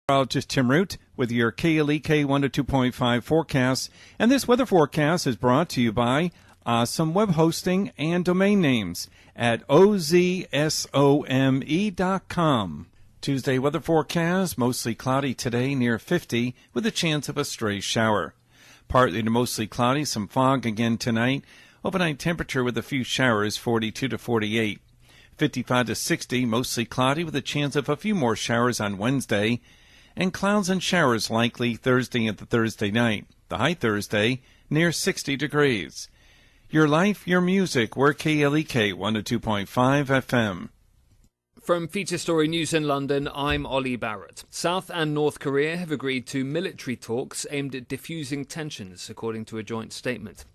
Meteorologist Tim Root with your KLEK 102.5 forecast. And this weather forecast is brought to you by Awesome Web Hosting and Domain Names at ozsome.com. Tuesday weather forecast, mostly cloudy today, near 50, with a chance of a stray shower. Partly to mostly cloudy, some fog again tonight. Overnight temperature with a few showers, 42 to 48. 55 to 60, mostly cloudy with a chance of a few more showers on Wednesday. And clouds and showers likely Thursday and the Thursday night. The high Thursday, near 60 degrees. Your life, your music. We're KLEK 102.5 FM. From Feature Story News in London, I'm Ollie Barrett. South and North Korea have agreed to military talks aimed at diffusing tensions, according to a joint statement.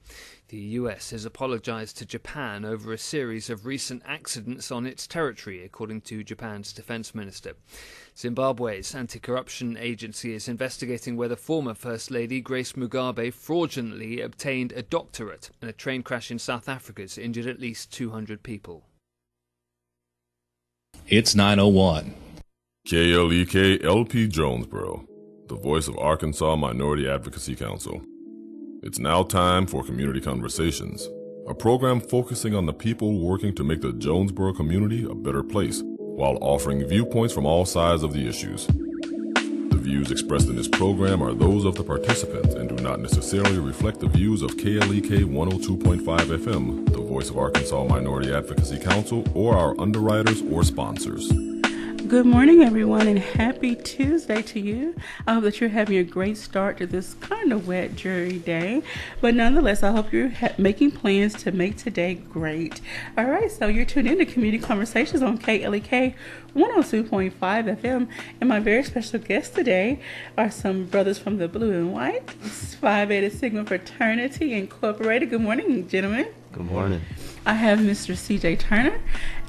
The US has apologized to Japan over a series of recent accidents on its territory, according to Japan's defense minister. Zimbabwe's anti-corruption agency is investigating whether former First Lady Grace Mugabe fraudulently obtained a doctorate, and a train crash in South Africa has injured at least 200 people. It's 9:01. KLEK LP Jonesboro, the voice of Arkansas Minority Advocacy Council. It's now time for Community Conversations, a program focusing on the people working to make the Jonesboro community a better place, while offering viewpoints from all sides of the issues. The views expressed in this program are those of the participants and do not necessarily reflect the views of KLEK 102.5 FM, the voice of Arkansas Minority Advocacy Council, or our underwriters or sponsors. Good morning, everyone, and happy Tuesday to you. I hope that you're having a great start to this kind of wet, dreary day. But nonetheless, I hope you're making plans to make today great. All right, so you're tuned in to Community Conversations on KLEK 102.5 FM. And my very special guests today are some brothers from the Blue and White, Phi Beta Sigma Fraternity Incorporated. Good morning, gentlemen. Good morning. I have Mr. C.J. Turner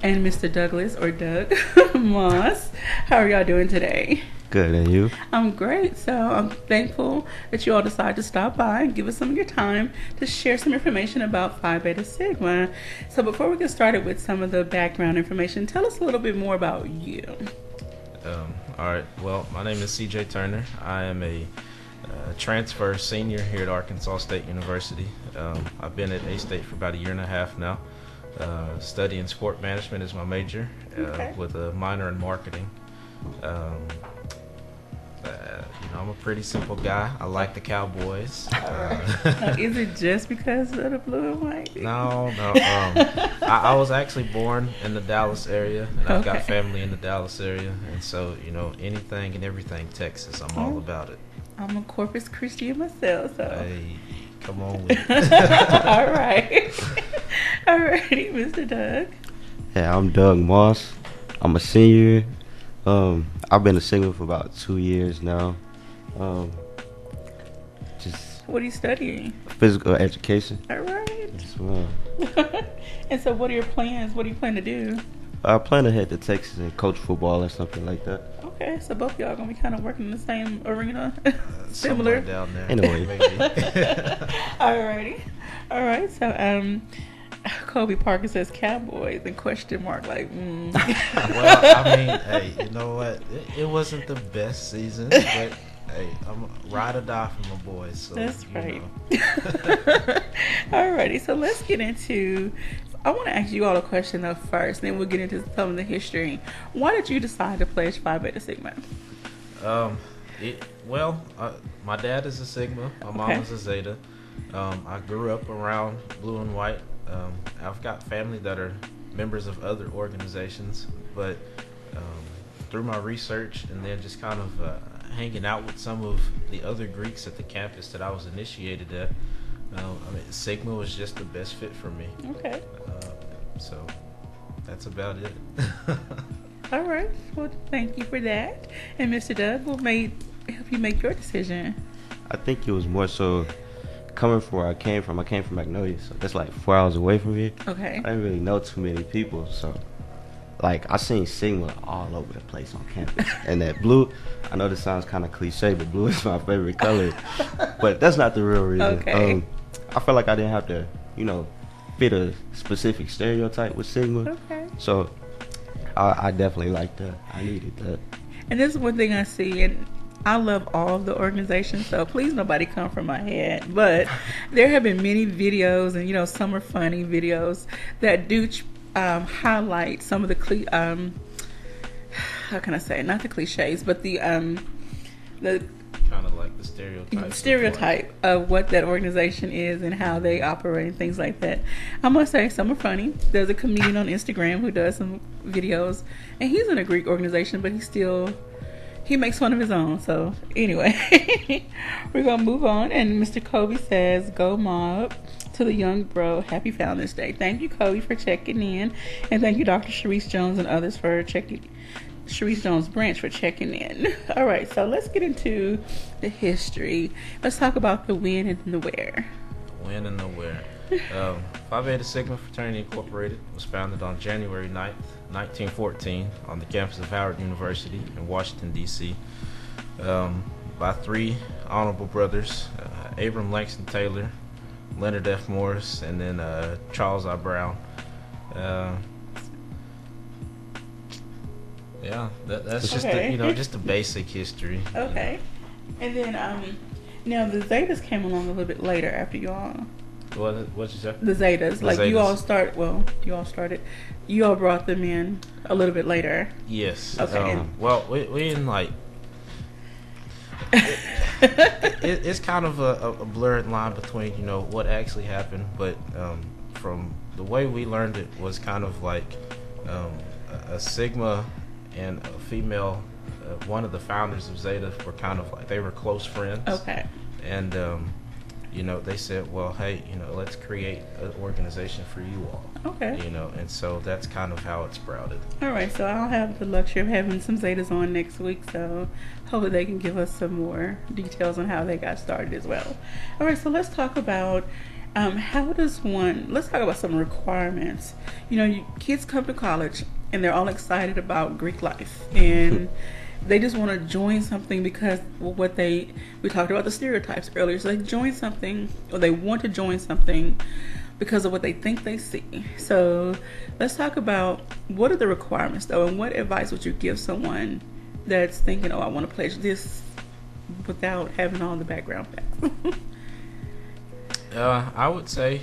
and Mr. Douglas, or Doug, Moss. How are y'all doing today? Good, and you? I'm great. So I'm thankful that you all decided to stop by and give us some of your time to share some information about Phi Beta Sigma. So before we get started with some of the background information, tell us a little bit more about you. All right. Well, my name is C.J. Turner. I am a transfer senior here at Arkansas State University. I've been at A-State for about a year and a half now. Studying sport management is my major, with a minor in marketing. I'm a pretty simple guy. I like the Cowboys. Is it just because of the blue and white? No. I was actually born in the Dallas area, and I've got family in the Dallas area, and so anything and everything Texas, I'm all about it. I'm a Corpus Christi myself, so. Hey, come on with it. All right. All righty, Mr. Doug. Hey, I'm Doug Moss. I'm a senior. I've been a Sigma for about 2 years now. What are you studying? Physical education. All right. Yes, well. And so what are your plans? What do you plan to do? I plan to head to Texas and coach football or something like that. Okay, so both of y'all gonna be kind of working in the same arena, similar down there. Anyway. Alrighty, all right. So, Kobe Parker says Cowboys and question mark like. Well, I mean, hey, you know what? It wasn't the best season, but hey, I'm a ride or die for my boys. So, that's right. Alrighty, so let's get into. I want to ask you all a question though first, then we'll get into some of the history. Why did you decide to pledge Phi Beta Sigma? My dad is a Sigma, my mom is a Zeta. I grew up around blue and white. I've got family that are members of other organizations, but through my research and then just kind of hanging out with some of the other Greeks at the campus that I was initiated at, Sigma was just the best fit for me. Okay. So that's about it. All right. Well, thank you for that. And Mr. Doug, what help you make your decision? I think it was more so coming from where I came from. I came from Magnolia, so that's like 4 hours away from here. Okay. I didn't really know too many people, so I seen Sigma all over the place on campus. And that blue, I know this sounds kind of cliche, but blue is my favorite color. But that's not the real reason. Okay. I felt like I didn't have to, fit a specific stereotype with Sigma. Okay. So I definitely liked that. I needed that. And this is one thing I see, and I love all of the organizations, so please nobody come from my head. But there have been many videos, and some are funny videos that do highlight some of the how can I say, not the cliches, but the kind of like the stereotype of what that organization is and how they operate and things like that. I must say some are funny. There's a comedian on Instagram who does some videos, and he's in a Greek organization, but he makes fun of his own. So anyway, we're going to move on. And Mr. Kobe says, go mob to the young bro. Happy Founders Day. Thank you, Kobe, for checking in. And thank you, Dr. Sharice Jones and others for checking Sharice Jones Branch for checking in. All right, so let's get into the history. Let's talk about the when and the where. When and the where. Phi Beta Sigma Fraternity Incorporated was founded on January 9th, 1914 on the campus of Howard University in Washington, D.C. By three honorable brothers, Abram Langston Taylor, Leonard F. Morris, and then Charles I. Brown. That's just just the basic history. Okay. And then now the Zetas came along a little bit later after you all. What'd you say? The Zetas. You all brought them in a little bit later. Yes. Okay. We didn't like. It's kind of a blurred line between what actually happened, but from the way we learned it was kind of like a Sigma and a female, one of the founders of Zeta were kind of like, they were close friends. Okay. And they said, well, hey, let's create an organization for you all. Okay. And so that's kind of how it sprouted. All right, so I'll have the luxury of having some Zetas on next week, so hopefully they can give us some more details on how they got started as well. All right, so let's talk about let's talk about some requirements. Kids come to college and they're all excited about Greek life, and they just want to join something because we talked about the stereotypes earlier. So they join something, or they want to join something because of what they think they see. So let's talk about what are the requirements, though, and what advice would you give someone that's thinking, I want to pledge this without having all the background facts? I would say,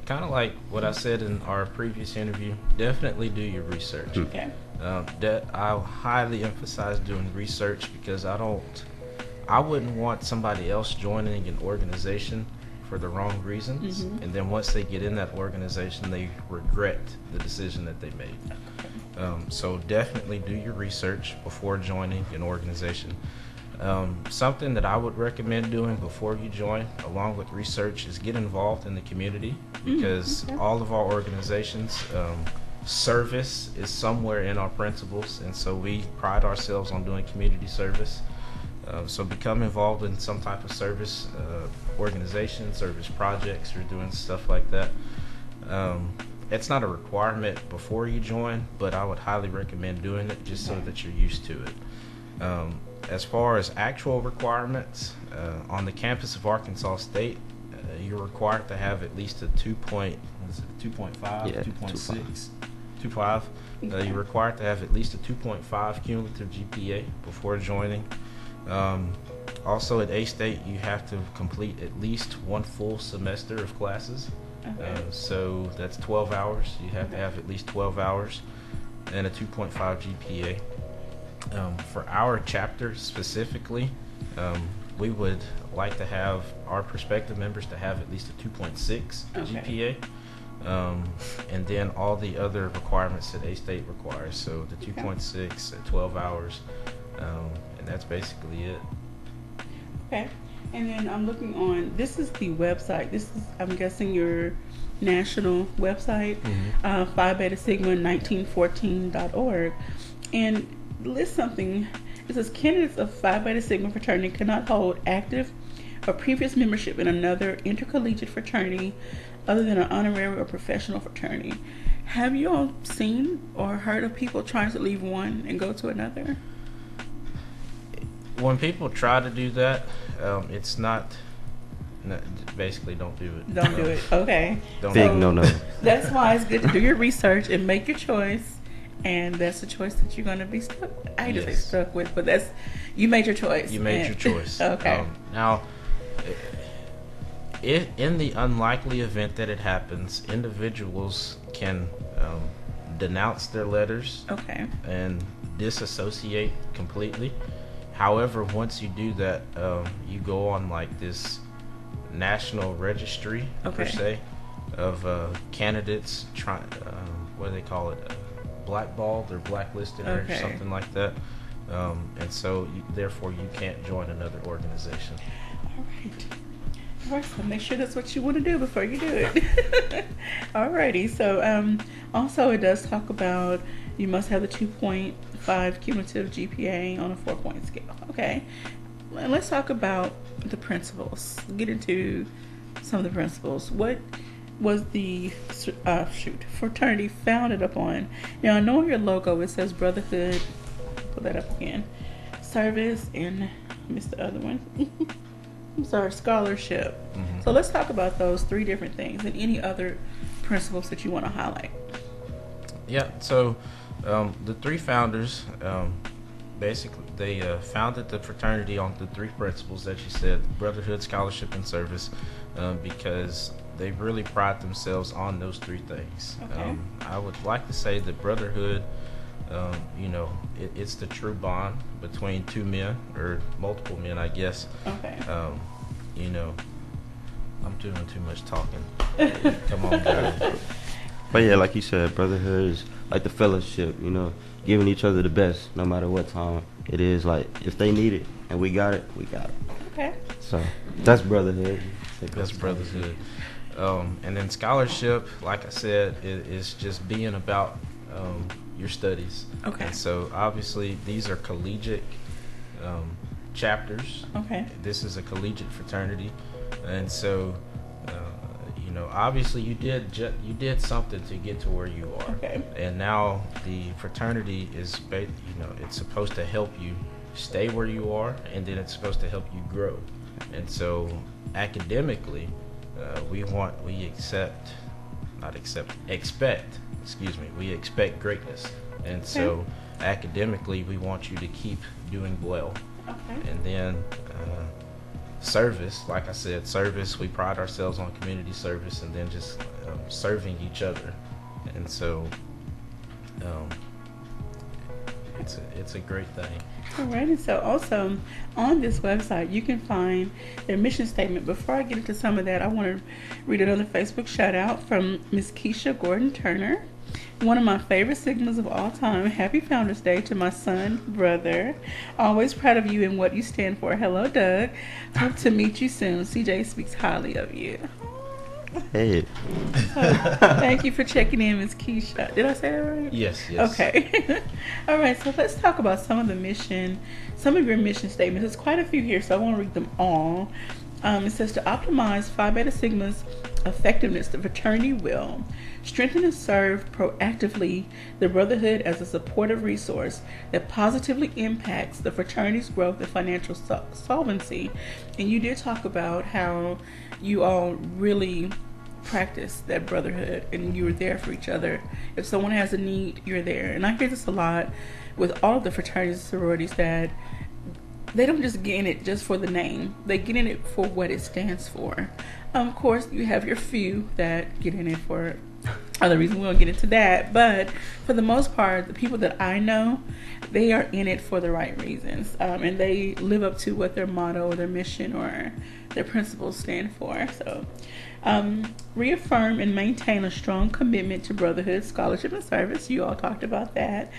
kind of like what I said in our previous interview, definitely do your research. Okay. I highly emphasize doing research because I wouldn't want somebody else joining an organization for the wrong reasons, and then once they get in that organization, they regret the decision that they made. So definitely do your research before joining an organization. Something that I would recommend doing before you join, along with research, is get involved in the community, because all of our organizations, service is somewhere in our principles, and so we pride ourselves on doing community service. So become involved in some type of service organization, service projects, or doing stuff like that. It's not a requirement before you join, but I would highly recommend doing it just so that you're used to it. As far as actual requirements, on the campus of Arkansas State, you're required to have at least a 2.5, 2.6, 2.5. You're required to have at least a 2.5 cumulative GPA before joining. Also at A-State, you have to complete at least one full semester of classes. Okay. So that's 12 hours. You have to have at least 12 hours and a 2.5 GPA. For our chapter specifically, we would like to have our prospective members to have at least a 2.6 GPA. And then all the other requirements that A-State requires. So the 2.6 at 12 hours, and that's basically it. Okay. And then I'm looking on, this is the website. This is, I'm guessing, your national website, Phi Beta Sigma 1914.org. And lists something. It says candidates of Phi Beta Sigma fraternity cannot hold active or previous membership in another intercollegiate fraternity other than an honorary or professional fraternity. Have you all seen or heard of people trying to leave one and go to another? When people try to do that, it's not. No, basically, don't do it. Don't do it. Okay. Big no. That's why it's good to do your research and make your choice. and that's the choice that you're going to be stuck. I hate to say Yes. stuck with, but that's you made your choice. You made your choice. Okay. Now, in the unlikely event that it happens, individuals can denounce their letters Okay. and disassociate completely. However, once you do that, you go on like this national registry per Okay. se of candidates what do they call it, blackballed or blacklisted or Okay. something like that, and so therefore you can't join another organization. All right. All right, so make sure that's what you want to do before you do it. Alrighty, so also it does talk about you must have the 2.5 cumulative GPA on a 4-point scale. Okay, and let's talk about the principles. Get into some of the principles. What was the fraternity founded upon? Now, I know on your logo it says brotherhood. Put that up again. Service and I missed the other one. I'm sorry, scholarship. Mm-hmm. So let's talk about those three different things and any other principles that you want to highlight. Yeah, so the three founders, basically, they founded the fraternity on the three principles that you said: brotherhood, scholarship, and service, because they really pride themselves on those three things. Okay. I would like to say that brotherhood, it's the true bond between two men or multiple men, I guess. Okay. I'm doing too much talking. Come on, guys. But yeah, like you said, brotherhood is like the fellowship, giving each other the best no matter what time it is. Like, if they need it and we got it, we got it. Okay. So that's brotherhood. That's brotherhood. And then scholarship, like I said, is just being about your studies. Okay. And so obviously these are collegiate chapters. Okay. This is a collegiate fraternity, and so obviously you did something to get to where you are. Okay. And now the fraternity is it's supposed to help you stay where you are, and then it's supposed to help you grow. And so academically, we expect greatness. And so academically, we want you to keep doing well. Okay. And then service, like I said, we pride ourselves on community service, and then just serving each other. And so it's a great thing. All right, and so also on this website you can find their mission statement. Before I get into some of that, I want to read another Facebook shout out from Miss Keisha Gordon Turner. One of my favorite Sigmas of all time. Happy Founders Day to my son, brother. Always proud of you and what you stand for. Hello, Doug. Hope to meet you soon. CJ speaks highly of you. Hey. Thank you for checking in, Miss Keisha. Did I say that right? Yes. Okay. All right, so let's talk about some of your mission statements. There's quite a few here, so I won't read them all. It says to optimize Phi Beta Sigma's effectiveness, the fraternity will strengthen and serve proactively the brotherhood as a supportive resource that positively impacts the fraternity's growth and financial solvency. And you did talk about how you all really practice that brotherhood and you were there for each other. If someone has a need, you're there. And I hear this a lot with all of the fraternities and sororities, that they don't just get in it just for the name. They get in it for what it stands for. Of course, you have your few that get in it for other reasons. We won't get into that. But for the most part, the people that I know, they are in it for the right reasons. And they live up to what their motto or their mission or their principles stand for. So reaffirm and maintain a strong commitment to brotherhood, scholarship, and service. You all talked about that.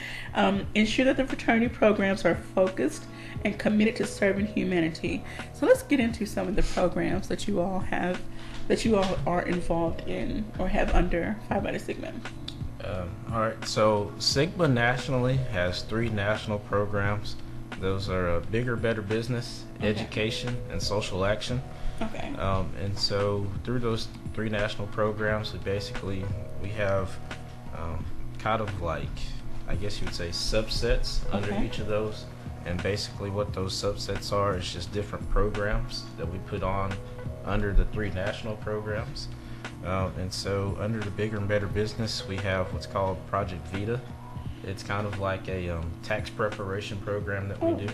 Ensure that the fraternity programs are focused and committed to serving humanity. So let's get into some of the programs that you all have, that you all are involved in or have under Phi Beta Sigma. All right, so Sigma nationally has 3 national programs. Those are Bigger, Better Business, Education, and Social Action. Okay. And so through those 3 national programs, we have kind of like, I guess you would say, subsets under each of those. And basically what those subsets are is just different programs that we put on under the 3 national programs. And so under the Bigger and Better Business, we have what's called Project Vita. It's kind of like a tax preparation program that we do.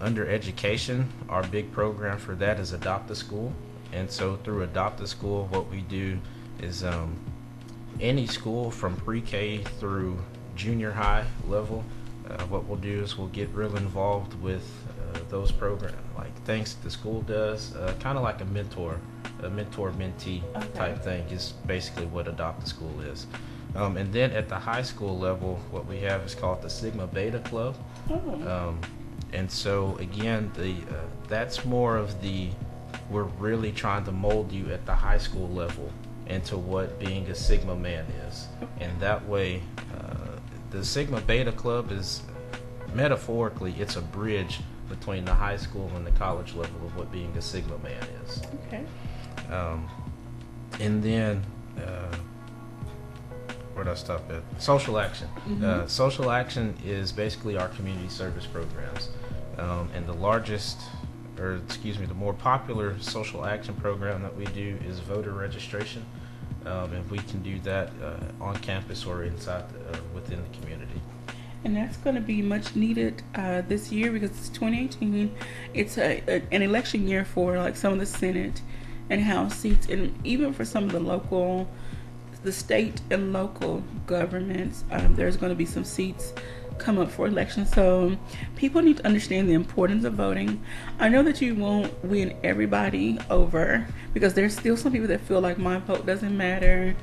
Under education, our big program for that is Adopt a School. And so through Adopt a School, what we do is any school from pre-K through junior high level, what we'll do is we'll get real involved with those programs, like things the school does, kind of like a mentor-mentee type thing is basically what Adopt a School is. And then at the high school level, what we have is called the Sigma Beta Club. And so again, that's more of we're really trying to mold you at the high school level into what being a Sigma man is. And that way, the Sigma Beta Club is, metaphorically, it's a bridge between the high school and the college level of what being a Sigma man is. Okay. And then, where did I stop at? Social Action. Social Action is basically our community service programs. And the more popular social action program that we do is voter registration. And we can do that on campus or inside within the community. And that's going to be much needed this year because it's 2018. It's an election year for like some of the Senate and House seats, and even for some of the state and local governments. There's going to be some seats come up for election, so people need to understand the importance of voting. I know that you won't win everybody over because there's still some people that feel like my vote doesn't matter,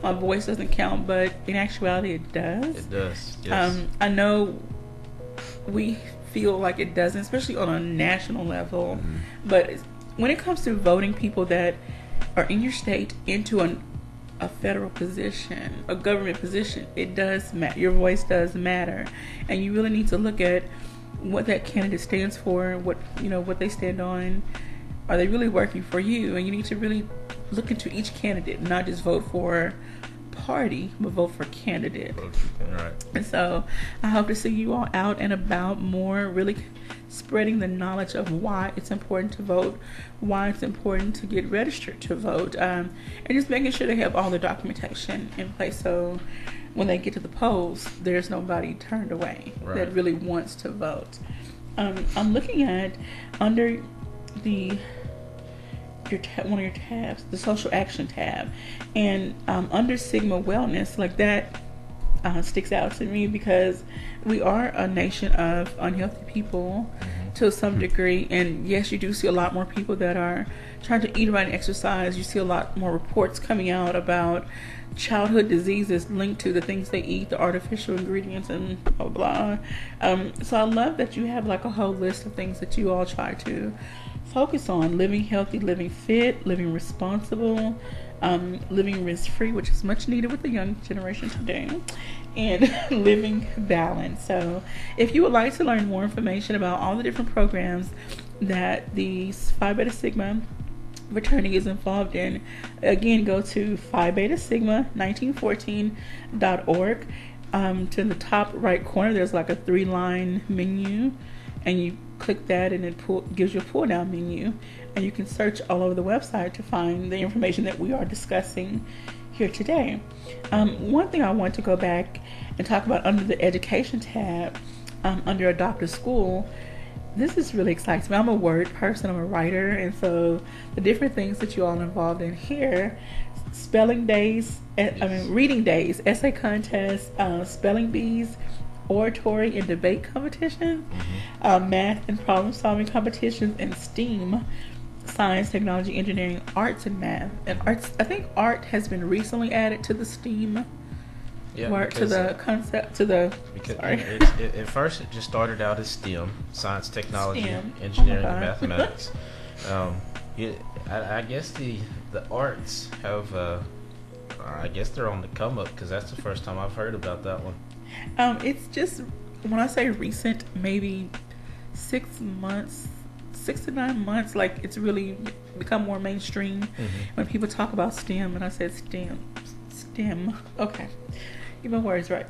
my voice doesn't count, but in actuality it does. It does, yes. I know we feel like it doesn't, especially on a national level, but when it comes to voting people that are in your state into a federal position, a government position, it does matter. Your voice does matter, and you really need to look at what that candidate stands for, what they stand on. Are they really working for you? And you need to really look into each candidate, not just vote for party, but vote for candidate. Right. And so I hope to see you all out and about more, really spreading the knowledge of why it's important to vote, why it's important to get registered to vote, and just making sure they have all the documentation in place so when they get to the polls, there's nobody turned away that really wants to vote. I'm looking at under one of your tabs, the social action tab, and under Sigma Wellness, like that sticks out to me because we are a nation of unhealthy people to some degree, and yes, you do see a lot more people that are trying to eat right and exercise. You see a lot more reports coming out about childhood diseases linked to the things they eat, the artificial ingredients, and blah blah. So I love that you have like a whole list of things that you all try to focus on: living healthy, living fit, living responsible, living risk-free, which is much needed with the young generation today, and living balanced. So if you would like to learn more information about all the different programs that the Phi Beta Sigma fraternity is involved in, again, go to Phi Beta Sigma 1914.org. To the top right corner, there's like a 3-line menu, and you click that and it gives you a pull down menu, and you can search all over the website to find the information that we are discussing here today. One thing I want to go back and talk about under the education tab, under Adopt a School, this is really exciting me. I'm a word person, I'm a writer, and so the different things that you all are involved in here: spelling days, reading days, essay contests, spelling bees, oratory and debate competitions, math and problem solving competitions, and STEAM, science, technology, engineering, arts, and math. And arts, I think art has been recently added to the STEAM. Yeah, to the concept, to the. Because sorry. At first, it just started out as STEM: science, technology, STEM. engineering, and mathematics. I guess the arts have. I guess they're on the come up because that's the first time I've heard about that one. It's just, when I say recent, maybe 6 to 9 months. Like, it's really become more mainstream when people talk about STEM, and I said STEM. Okay. Get my words right.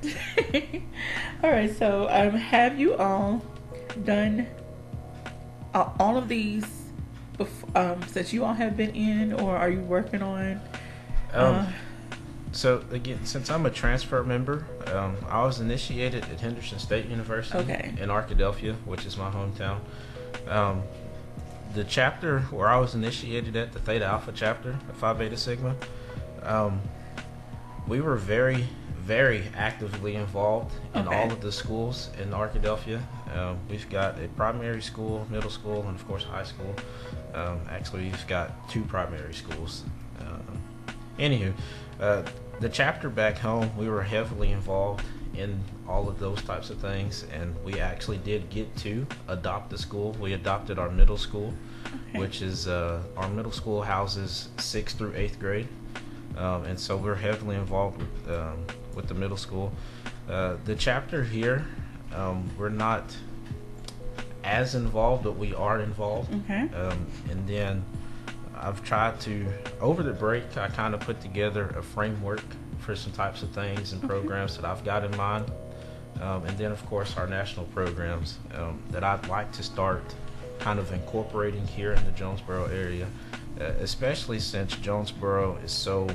All right, so have you all done all of these since you all have been in, or are you working on? So again, since I'm a transfer member, I was initiated at Henderson State University in Arkadelphia, which is my hometown. The chapter where I was initiated at, the Theta Alpha chapter, the Phi Beta Sigma, we were very, very actively involved in all of the schools in Arkadelphia. We've got a primary school, middle school, and of course high school. Actually, we've got 2 primary schools. Anywho, the chapter back home, we were heavily involved in all of those types of things, and we actually did get to adopt the school. We adopted our middle school, which is our middle school houses 6th through 8th grade, and so we're heavily involved with the middle school. The chapter here, we're not as involved, but we are involved. And then I've tried to, over the break, I kind of put together a framework for some types of things and programs that I've got in mind. And then, of course, our national programs that I'd like to start kind of incorporating here in the Jonesboro area, especially since Jonesboro is so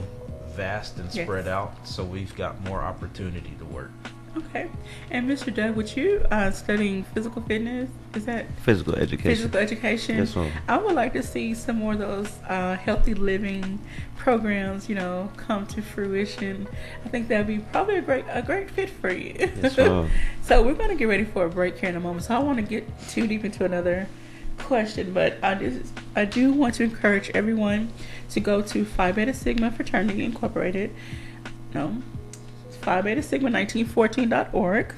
vast and spread out, so we've got more opportunity to work. Okay. And Mr. Doug, with you studying physical fitness, is that physical education? Physical education. Yes, ma'am. I would like to see some more of those healthy living programs, come to fruition. I think that'd be probably a great fit for you. Yes, ma'am. So we're going to get ready for a break here in a moment. So I want to get too deep into another question, but I do want to encourage everyone to go to Phi Beta Sigma Fraternity Incorporated. Phi Beta Sigma 1914.org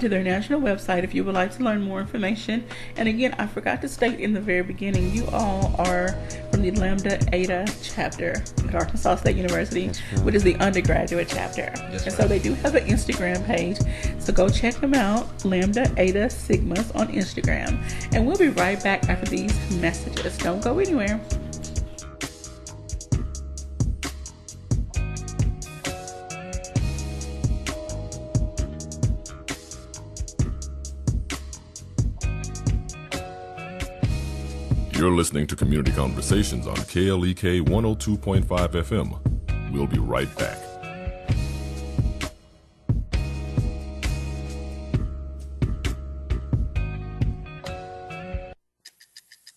to their national website if you would like to learn more information. And again, I forgot to state in the very beginning, you all are from the Lambda Eta chapter at Arkansas State University, which is the undergraduate chapter. And so they do have an Instagram page, so go check them out, Lambda Eta Sigmas on Instagram. And we'll be right back after these messages. Don't go anywhere. You're listening to Community Conversations on KLEK 102.5 FM. We'll be right back.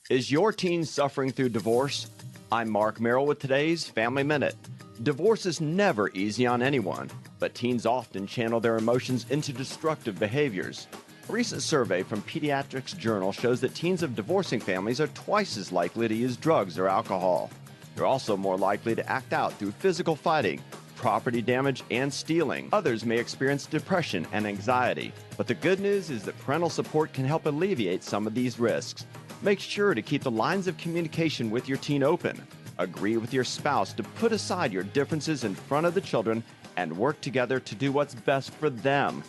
Is your teen suffering through divorce? I'm Mark Merrill with today's Family Minute. Divorce is never easy on anyone, but teens often channel their emotions into destructive behaviors. A recent survey from Pediatrics Journal shows that teens of divorcing families are twice as likely to use drugs or alcohol. They're also more likely to act out through physical fighting, property damage, and stealing. Others may experience depression and anxiety. But the good news is that parental support can help alleviate some of these risks. Make sure to keep the lines of communication with your teen open. Agree with your spouse to put aside your differences in front of the children and work together to do what's best for them.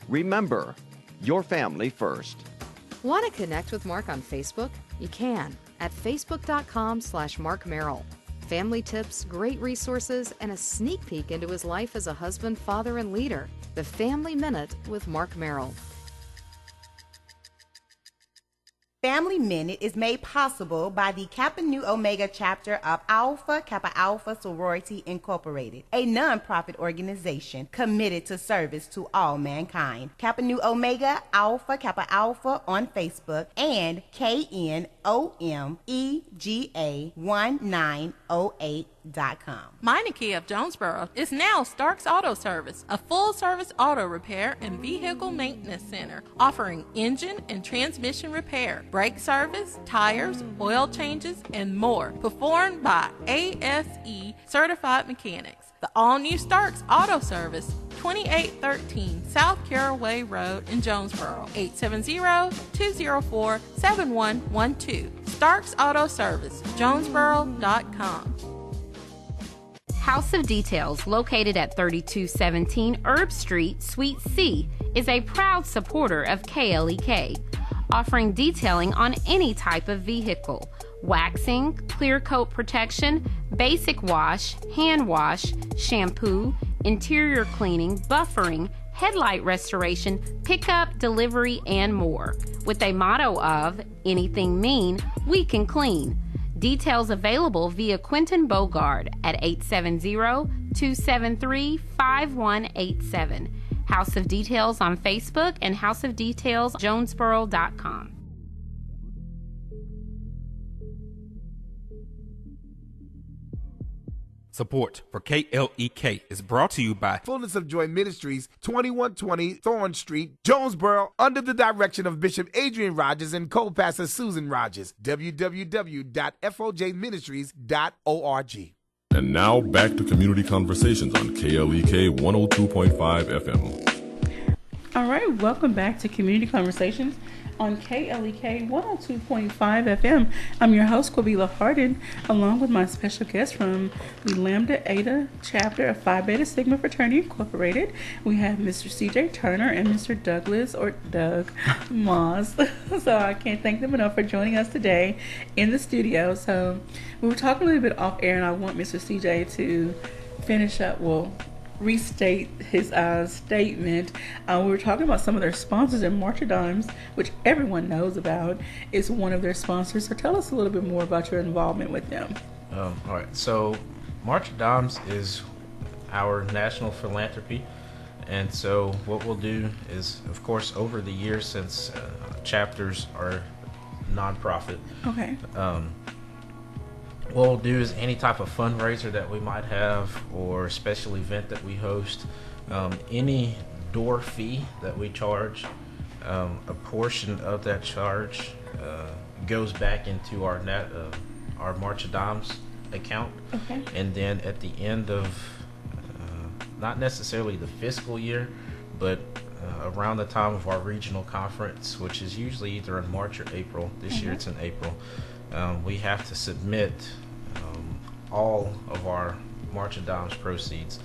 Remember, your family first. Want to connect with Mark on Facebook? You can at facebook.com/Mark Merrill. Family tips, great resources, and a sneak peek into his life as a husband, father, and leader. The Family Minute with Mark Merrill. Family Minute is made possible by the Kappa Nu Omega chapter of Alpha Kappa Alpha Sorority Incorporated, a non-profit organization committed to service to all mankind. Kappa Nu Omega Alpha Kappa Alpha on Facebook and KNOMEGA1908.com. Meineke of Jonesboro is now Starks Auto Service, a full-service auto repair and vehicle maintenance center offering engine and transmission repair, brake service, tires, oil changes, and more, performed by ASE certified mechanics. The all-new Starks Auto Service, 2813 South Caraway Road in Jonesboro, 870-204-7112. Starks Auto Service, Jonesboro.com. House of Details, located at 3217 Herb Street, Suite C, is a proud supporter of KLEK, offering detailing on any type of vehicle: waxing, clear coat protection, basic wash, hand wash, shampoo, interior cleaning, buffering, headlight restoration, pickup, delivery, and more. With a motto of, anything mean, we can clean. Details available via Quentin Bogard at 870-273-5187. House of Details on Facebook and houseofdetailsjonesboro.com. Support for KLEK is brought to you by Fullness of Joy Ministries, 2120 Thorn Street, Jonesboro, under the direction of Bishop Adrian Rogers and co-pastor Susan Rogers. www.fjministries.org. And now back to Community Conversations on KLEK 102.5 FM. All right, welcome back to Community Conversations on KLEK 102.5 FM. I'm your host, Quabila Hardin, along with my special guest from the Lambda Eta chapter of Phi Beta Sigma Fraternity Incorporated. We have Mr. CJ Turner and Mr. Douglas, or Doug, Moss. So I can't thank them enough for joining us today in the studio. So we were talking a little bit off air, and I want Mr. CJ to finish up, restate his statement. We were talking about some of their sponsors, and March of Dimes, which everyone knows about, is one of their sponsors. So tell us a little bit more about your involvement with them. All right. So March of Dimes is our national philanthropy. And so what we'll do is, of course, over the years, since chapters are nonprofit, okay. What we'll do is any type of fundraiser that we might have or special event that we host, any door fee that we charge, a portion of that charge goes back into our March of Dimes account. Okay. And then at the end of not necessarily the fiscal year, but around the time of our regional conference, which is usually either in March or April. This year it's in April. We have to submit all of our March of Dimes proceeds.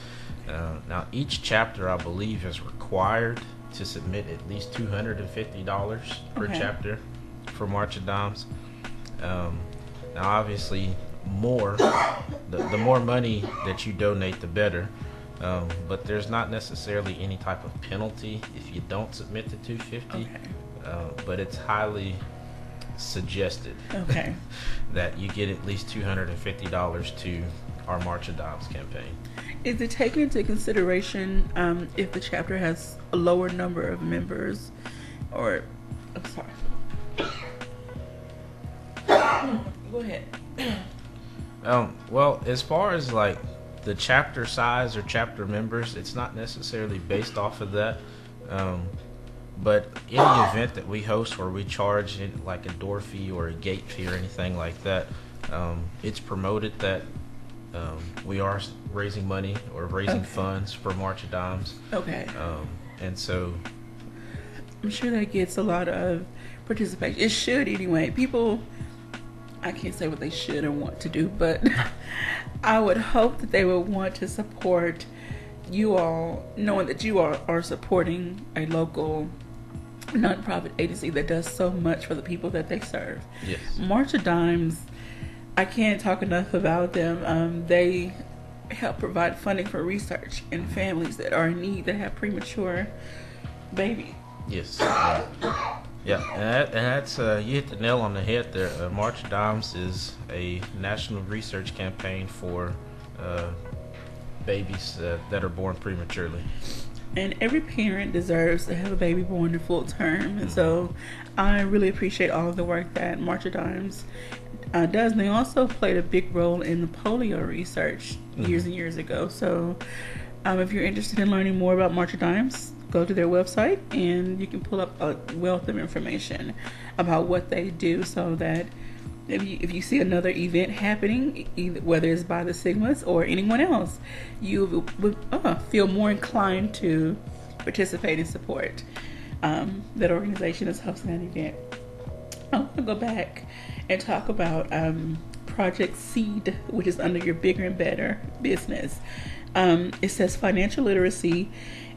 Now, each chapter, I believe, is required to submit at least $250 per chapter for March of Dimes. Now, obviously, the more money that you donate, the better. But there's not necessarily any type of penalty if you don't submit the $250. But it's highly suggested that you get at least $250 to our March of Dimes campaign. Is it taken into consideration if the chapter has a lower number of members, or I'm sorry. Go ahead. Well, as far as like the chapter size or chapter members, it's not necessarily based off of that. But any event that we host where we charge like a door fee or a gate fee or anything like that, it's promoted that we are raising money or raising funds for March of Dimes. Okay. And so I'm sure that gets a lot of participation. It should anyway. People, I can't say what they should and want to do, but I would hope that they would want to support you all, knowing that you are supporting a local nonprofit agency that does so much for the people that they serve. Yes. March of Dimes, I can't talk enough about them. They help provide funding for research in families that are in need, that have premature babies. Yes. Yeah, and that's you hit the nail on the head there. March of Dimes is a national research campaign for babies that are born prematurely. And every parent deserves to have a baby born in full term. And so I really appreciate all of the work that March of Dimes does. And they also played a big role in the polio research years and years ago. So if you're interested in learning more about March of Dimes, go to their website and you can pull up a wealth of information about what they do, so that if you see another event happening, either whether it's by the Sigmas or anyone else, you would feel more inclined to participate and support that organization that's hosting that event. I want to go back and talk about Project Seed, which is under your Bigger and Better business. It says financial literacy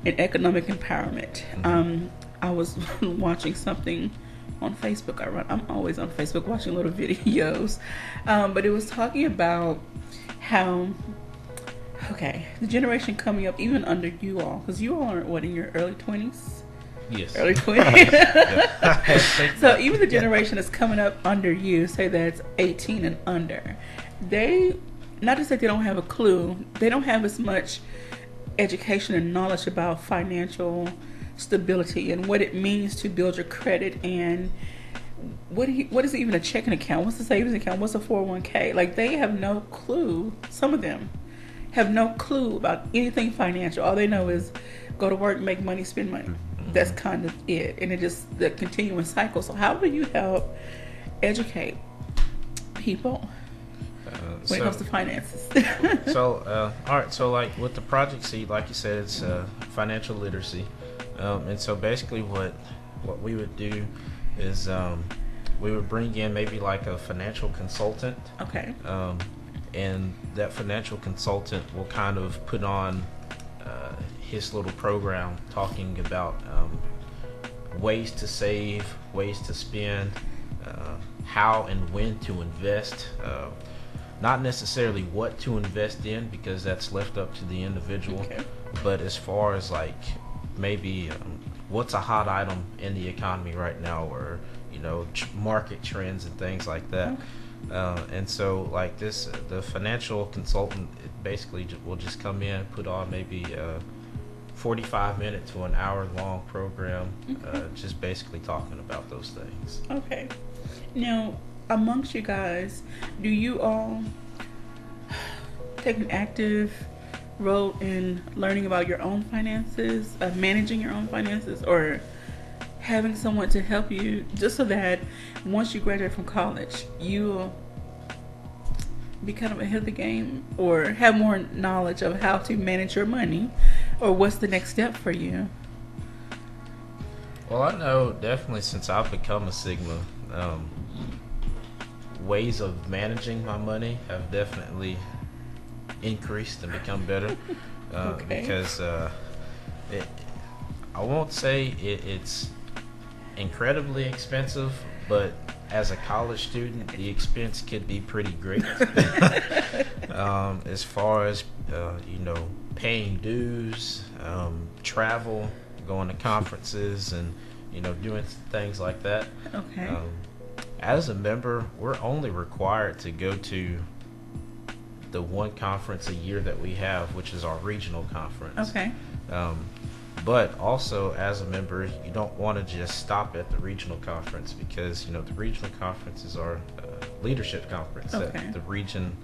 and economic empowerment. I was watching something on Facebook. I'm always on Facebook watching little videos, but it was talking about how the generation coming up, even under you all, because you all are in your early 20s. Yes. Early 20s. Yeah. So even the generation that's coming up under you, say that's 18 and under, they, not to say they don't have a clue, they don't have as much education and knowledge about financial stability and what it means to build your credit, and what is even a checking account, what's a savings account, what's a 401k. Like, they have no clue. Some of them have no clue about anything financial. All they know is go to work, make money, spend money. That's kind of it, and it just the continuing cycle. So how do you help educate people when it comes to finances? All right. So, like with the Project Seed, like you said, it's financial literacy, and so basically, what we would do is we would bring in maybe like a financial consultant. Okay. And that financial consultant will kind of put on his little program talking about ways to save, ways to spend, how and when to invest. Not necessarily what to invest in, because that's left up to the individual. Okay. But as far as like maybe what's a hot item in the economy right now, or market trends and things like that. Okay. And so like this, the financial consultant basically will just come in, put on maybe 45-minute to an hour-long program, just basically talking about those things. Okay. Now, amongst you guys, do you all take an active role in learning about your own finances, managing your own finances, or having someone to help you, just so that once you graduate from college, you'll be kind of ahead of the game, or have more knowledge of how to manage your money, or what's the next step for you? Well, I know definitely since I've become a Sigma, ways of managing my money have definitely increased and become better. Okay. Because I won't say it's incredibly expensive, but as a college student, the expense could be pretty great. As far as paying dues, travel, going to conferences, and doing things like that. Okay. As a member, we're only required to go to the one conference a year that we have, which is our regional conference. Okay. But also, as a member, you don't want to just stop at the regional conference, because the regional conference is our leadership conference at the region.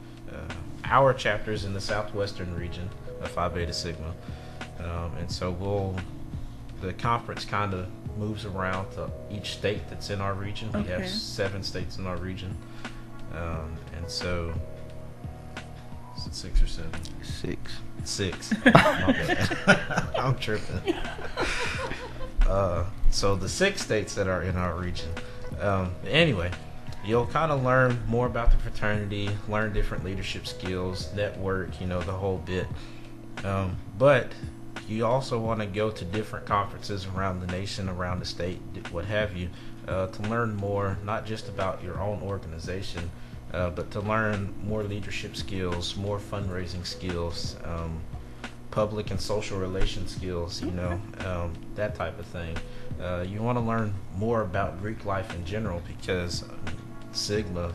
Our chapters in the southwestern region of Phi Beta Sigma, and so the conference kind of moves around to each state that's in our region. We have 7 states in our region, and so is it 6 or 7? 6. My bad. I'm tripping. So the 6 states that are in our region. Anyway, you'll kind of learn more about the fraternity, learn different leadership skills, network, the whole bit. But you also want to go to different conferences around the nation, around the state, what have you, to learn more, not just about your own organization, but to learn more leadership skills, more fundraising skills, public and social relation skills, that type of thing. You want to learn more about Greek life in general, because Sigma,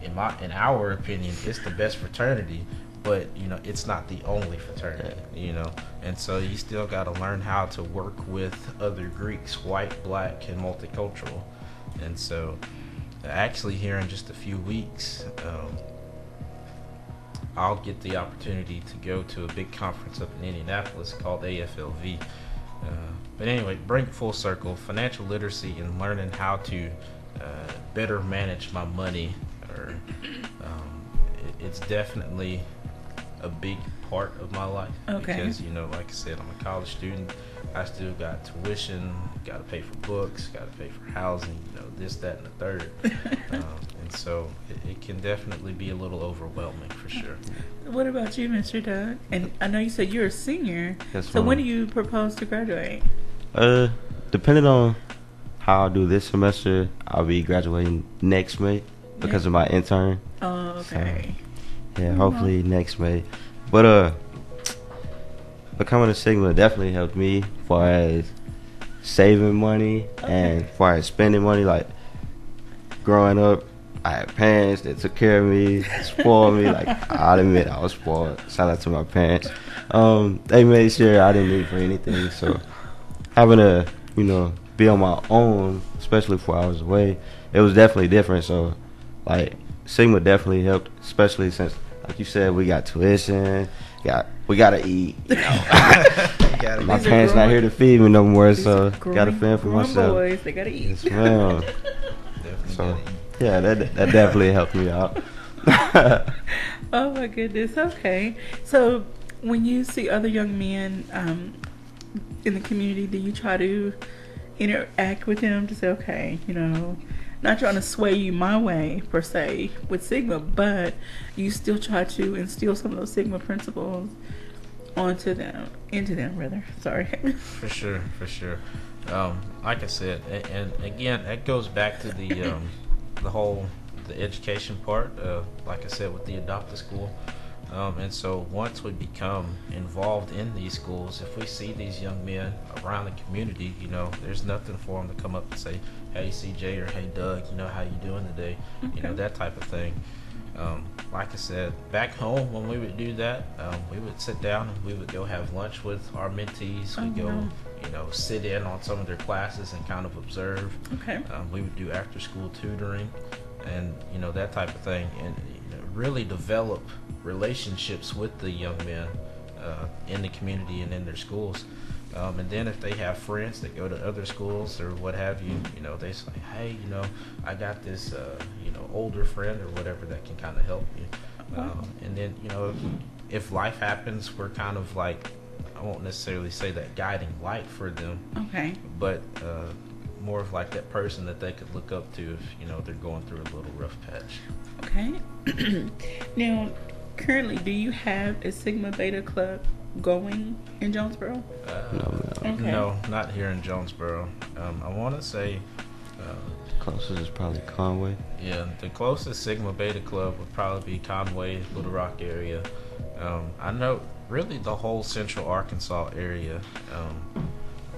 in our opinion, it's the best fraternity, but it's not the only fraternity, and so you still got to learn how to work with other Greeks, white, black, and multicultural. And so actually here in just a few weeks, I'll get the opportunity to go to a big conference up in Indianapolis called AFLV. But anyway, bring it full circle, financial literacy and learning how to better manage my money, or it's definitely a big part of my life. Okay. Because like I said, I'm a college student. I still got tuition, got to pay for books, got to pay for housing, this, that, and the third. And so it can definitely be a little overwhelming for sure. What about you, Mr. Doug? And I know you said you're a senior. Yes, so ma'am. when do you propose to graduate? Depending on how I do this semester, I'll be graduating next May because of my intern. Oh, okay. So, yeah, hopefully next May. But becoming a Sigma definitely helped me, as far as saving money and as far as spending money. Like growing up, I had parents that took care of me, spoiled me. Like I'll admit, I was spoiled. Shout out to my parents. They made sure I didn't need for anything. So having to, be on my own, especially before I was away, it was definitely different. So like Sigma definitely helped, especially since, like you said, we got tuition. We gotta eat. My parents not here to feed me no more, so gotta fend for myself. Boys, they gotta eat. Yes, ma'am. So yeah, that definitely helped me out. Oh my goodness. Okay. So when you see other young men in the community, do you try to interact with them to say, okay, not trying to sway you my way per se with Sigma, but you still try to instill some of those Sigma principles into them rather. Sorry. For sure. Like I said, and again, that goes back to the education part. Like I said, with the adopted school. And so once we become involved in these schools, if we see these young men around the community, there's nothing for them to come up and say, hey CJ, or hey Doug, how you doing today? Okay. That type of thing. Like I said, back home when we would do that, we would sit down and we would go have lunch with our mentees. We'd go, sit in on some of their classes and kind of observe. Okay. We would do after school tutoring and, that type of thing. And really develop relationships with the young men in the community and in their schools. And then if they have friends that go to other schools or what have you, they say, hey, I got this, older friend or whatever that can kind of help you. And then, if life happens, we're kind of like, I won't necessarily say that guiding light for them. Okay. But more of like that person that they could look up to if, they're going through a little rough patch. Okay. Now, currently, do you have a Sigma Beta club going in Jonesboro? No, not here in Jonesboro. I want to say closest is probably Conway. Yeah, the closest Sigma Beta club would probably be Conway, Little Rock area. I know really the whole Central Arkansas area.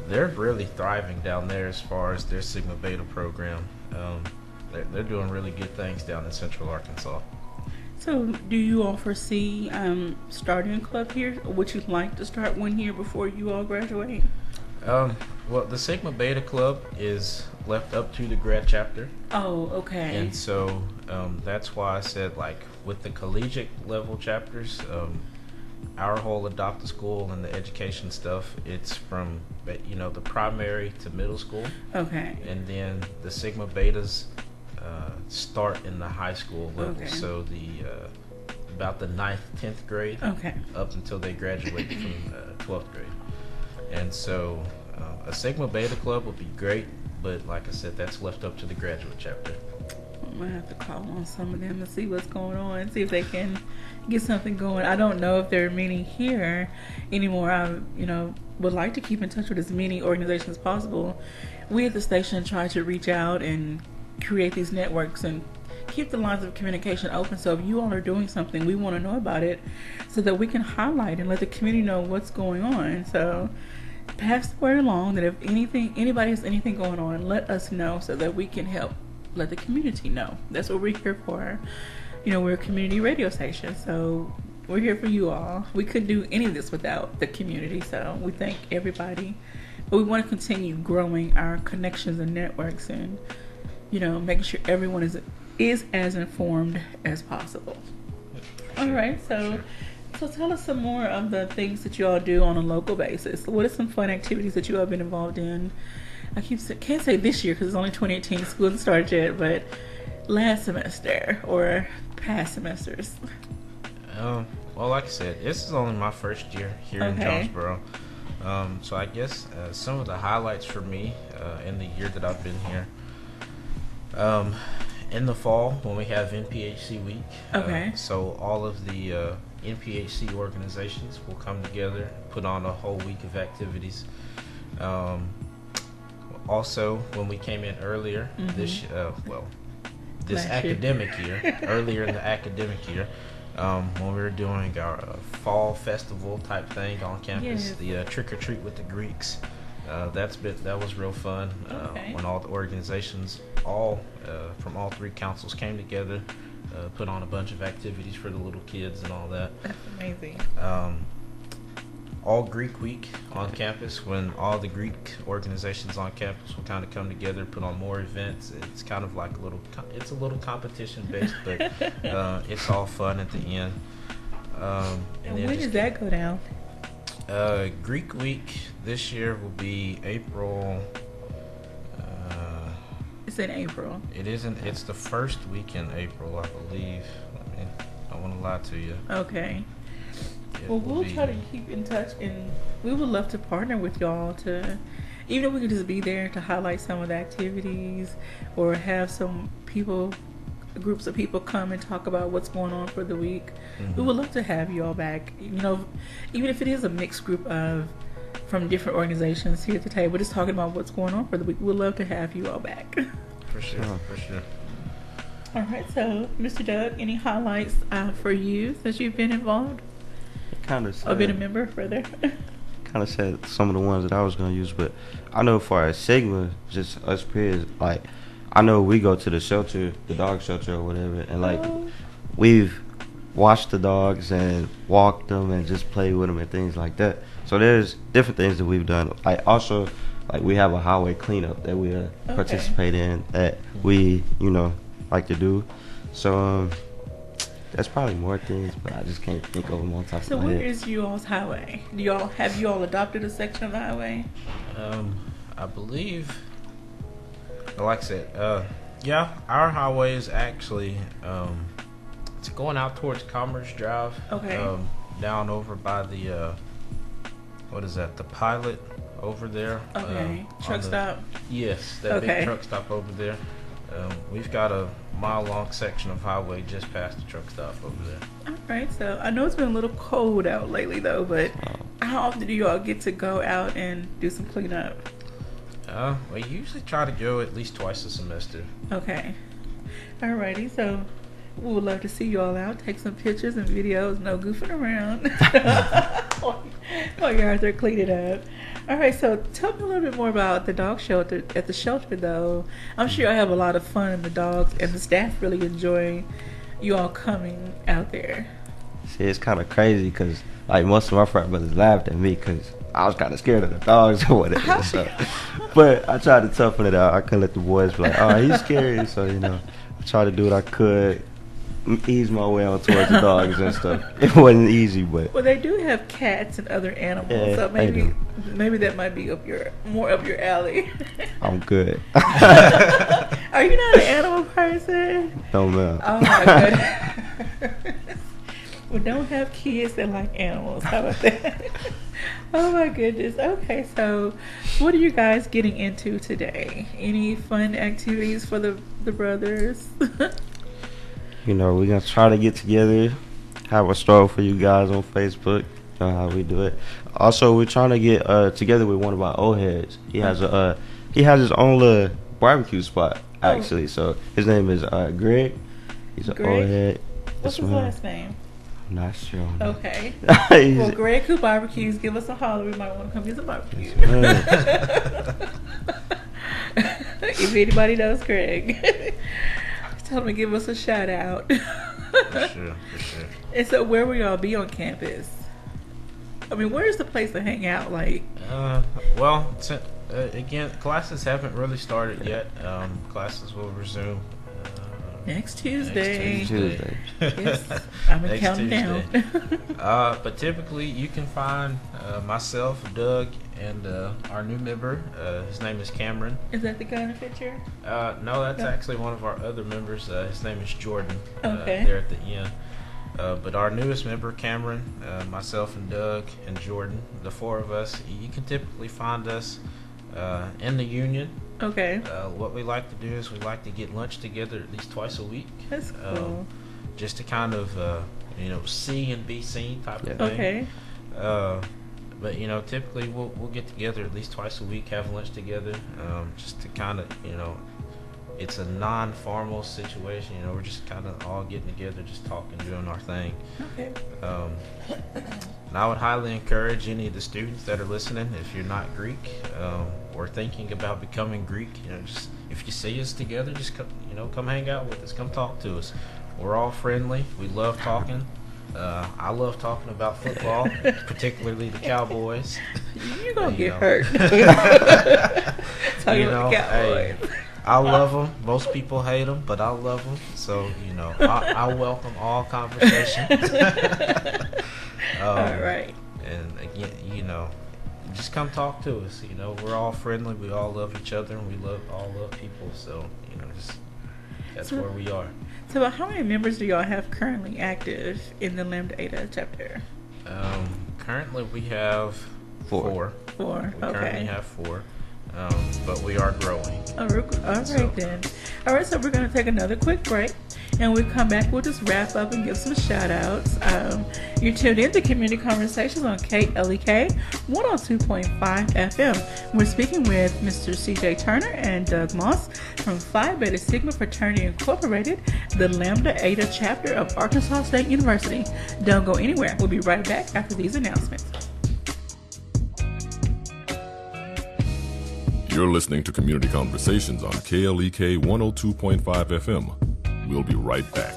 They're really thriving down there as far as their Sigma Beta program. They're doing really good things down in Central Arkansas. So, do you all foresee starting a club here? Or would you like to start one here before you all graduate? Well, the Sigma Beta Club is left up to the grad chapter. Oh, okay. And so that's why I said, like, with the collegiate level chapters, our whole adopt a school and the education stuff, it's from, the primary to middle school. Okay. And then the Sigma Betas start in the high school level. Okay. So about the 9th, 10th grade. Okay. Up until they graduate from 12th grade. And so a Sigma Beta club would be great, but like I said, that's left up to the graduate chapter. I'm going to have to call on some of them to see what's going on, see if they can get something going. I don't know if there are many here anymore. I, would like to keep in touch with as many organizations as possible. We at the station try to reach out and create these networks and keep the lines of communication open. So if you all are doing something, we want to know about it so that we can highlight and let the community know what's going on. So pass the word along that if anybody has anything going on, let us know so that we can help let the community know. That's what we're here for. We're a community radio station, so we're here for you all. We couldn't do any of this without the community, so we thank everybody. But we want to continue growing our connections and networks and, making sure everyone is as informed as possible. All right, so tell us some more of the things that you all do on a local basis. What are some fun activities that you all have been involved in? I can't say this year because it's only 2018, school hasn't started yet, but last semester or past semesters. Well, like I said, this is only my first year here in Jonesboro. So I guess some of the highlights for me in the year that I've been here. In the fall, when we have NPHC week, so all of the NPHC organizations will come together and put on a whole week of activities. Also, when we came in earlier this academic year, earlier in the academic year, when we were doing our fall festival type thing on campus, the Trick or Treat with the Greeks, That was real fun. Okay. When all the organizations, from all 3 councils came together, put on a bunch of activities for the little kids and all that. That's amazing. All Greek Week on campus, when all the Greek organizations on campus will kind of come together, put on more events. It's kind of like it's a little competition based, but it's all fun at the end. And when does that go down? Greek Week this year will be April. It's in April. It isn't. It's the first week in April, I believe. I don't want to lie to you. Okay. Well, we'll try to keep in touch, and we would love to partner with y'all to, even if we could just be there to highlight some of the activities, or have some people, groups of people come and talk about what's going on for the week. Mm-hmm. We would love to have you all back. Even if it is a mixed group from different organizations here at the table, just talking about what's going on for the week. We'd love to have you all back. For sure. All right, so Mr. Doug, any highlights for you since you've been involved? Kind of Or been a member further? Kind of said some of the ones that I was going to use, but I know for our Sigma, just us peers, like, I know we go to the shelter, the dog shelter or whatever, and like we've watched the dogs and walked them and just played with them and things like that. So there's different things that we've done. Like also, like we have a highway cleanup that we participate in that we, like to do. So that's probably more things, but I just can't think of them on top of my head. So where is you all's highway? Have you all adopted a section of the highway? I believe, like I said, yeah, our highway is actually it's going out towards Commerce Drive. Okay. Down over by the what is that? The Pilot over there. Okay. Truck stop. Yes, that big truck stop over there. We've got a mile-long section of highway just past the truck stop over there. All right, so I know it's been a little cold out lately, though, but how often do you all get to go out and do some cleanup? We usually try to go at least twice a semester. Okay. All righty, so we would love to see you all out, take some pictures and videos, no goofing around while you're out there cleaning up. All right, so tell me a little bit more about the dog shelter. At the shelter, though, I'm sure I have a lot of fun, and the dogs and the staff really enjoy you all coming out there. See, it's kind of crazy because like most of my frat brothers laughed at me because I was kind of scared of the dogs or whatever. So. But I tried to toughen it out. I couldn't let the boys be like, "Oh, he's scary." So I tried to do what I could, ease my way on towards the dogs and stuff. It wasn't easy, but well, they do have cats and other animals, so maybe that might be more up your alley. I'm good. Are you not an animal person? No, ma'am. Oh my goodness. Well, don't have kids that like animals. How about that? Oh my goodness. Okay, so what are you guys getting into today? Any fun activities for the brothers? We're going to try to get together, have a story for you guys on Facebook. You know how we do it. Also, we're trying to get together with one of our old heads. He has his own little barbecue spot, actually. So his name is Greg. He's an old head. What's his last name? I'm not sure. Okay. Well, Greg who barbecues, give us a holler. We might want to come get some barbecue. If anybody knows Greg. Tell him to give us a shout out. For sure. And so where will y'all be on campus? I mean, where's the place to hang out? Like, well, again, classes haven't really started yet. Classes will resume next Tuesday. Yes, I'm counting down. But typically, you can find myself, Doug, and our new member. His name is Cameron. Is that the guy in the picture? No, that's actually one of our other members. His name is Jordan. Okay. There at the end. But our newest member, Cameron, myself and Doug and Jordan, the 4 of us, you can typically find us in the Union. Okay. What we like to do is we like to get lunch together at least twice a week. That's cool. Just to kind of, see and be seen type of thing. Okay. But typically we'll get together at least twice a week, have lunch together, just to kind of it's a non-formal situation. You know, we're just kind of all getting together, just talking, doing our thing. Okay. And I would highly encourage any of the students that are listening, if you're not Greek or thinking about becoming Greek, you know, just if you see us together, just come hang out with us, come talk to us. We're all friendly. We love talking. I love talking about football, particularly the Cowboys. You're gonna get hurt. Talking about the Cowboys. Hey, I love them. Most people hate them, but I love them. So, I welcome all conversations. All right. And again, just come talk to us. We're all friendly. We all love each other, and we all love people. So, that's where we are. So, how many members do y'all have currently active in the Lambda Eta chapter? Currently, we have four. We currently have 4. But we are growing. All right, then. All right, so we're going to take another quick break. And when we come back, we'll just wrap up and give some shout-outs. You're tuned in to Community Conversations on KLEK 102.5 FM. We're speaking with Mr. C.J. Turner and Doug Moss from Phi Beta Sigma Fraternity Incorporated, the Lambda Eta chapter of Arkansas State University. Don't go anywhere. We'll be right back after these announcements. You're listening to Community Conversations on KLEK 102.5 FM. We'll be right back.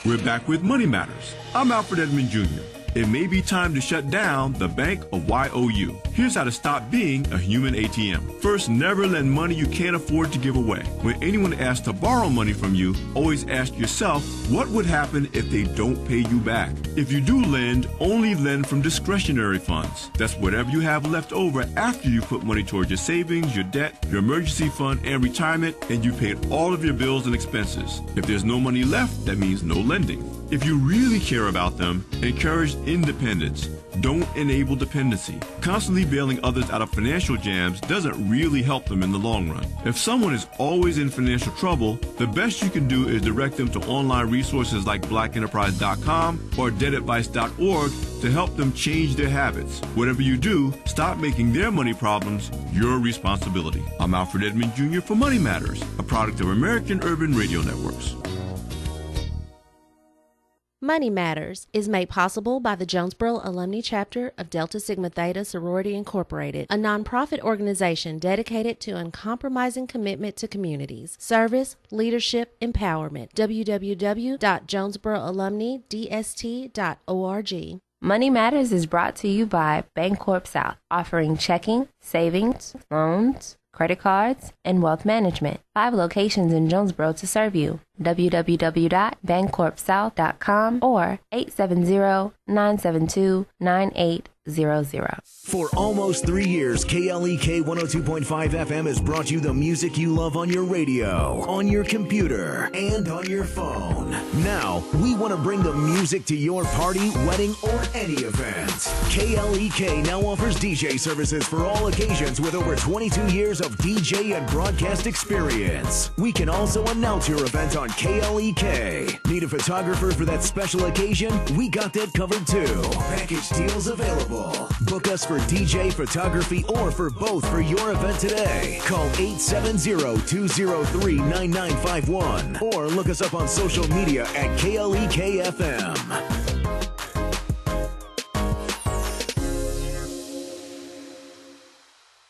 We're back with Money Matters. I'm Alfred Edmond Jr. It may be time to shut down the Bank of YOU. Here's how to stop being a human ATM. First, never lend money you can't afford to give away. When anyone asks to borrow money from you, always ask yourself, what would happen if they don't pay you back? If you do lend, only lend from discretionary funds. That's whatever you have left over after you put money towards your savings, your debt, your emergency fund, and retirement, and you paid all of your bills and expenses. If there's no money left, that means no lending. If you really care about them, encourage independence. Don't enable dependency. Constantly bailing others out of financial jams doesn't really help them in the long run. If someone is always in financial trouble, the best you can do is direct them to online resources like blackenterprise.com or debtadvice.org to help them change their habits. Whatever you do, stop making their money problems your responsibility. I'm Alfred Edmond Jr. for Money Matters, a product of American Urban Radio Networks. Money Matters is made possible by the Jonesboro Alumni Chapter of Delta Sigma Theta Sorority Incorporated, a nonprofit organization dedicated to uncompromising commitment to communities, service, leadership, empowerment. www.jonesboroalumnidst.org. Money Matters is brought to you by Bancorp South, offering checking, savings, loans, credit cards, and wealth management. 5 locations in Jonesboro to serve you. www.bancorpsouth.com or 870-972-9800. For almost 3 years, KLEK 102.5 FM has brought you the music you love on your radio, on your computer, and on your phone. Now, we want to bring the music to your party, wedding, or any event. KLEK now offers DJ services for all occasions with over 22 years of DJ and broadcast experience. We can also announce your event on KLEK. Need a photographer for that special occasion? We got that covered too. Package deals available. Book us for DJ, photography, or for both for your event today. Call 870-203-9951 or look us up on social media at KLEK-FM.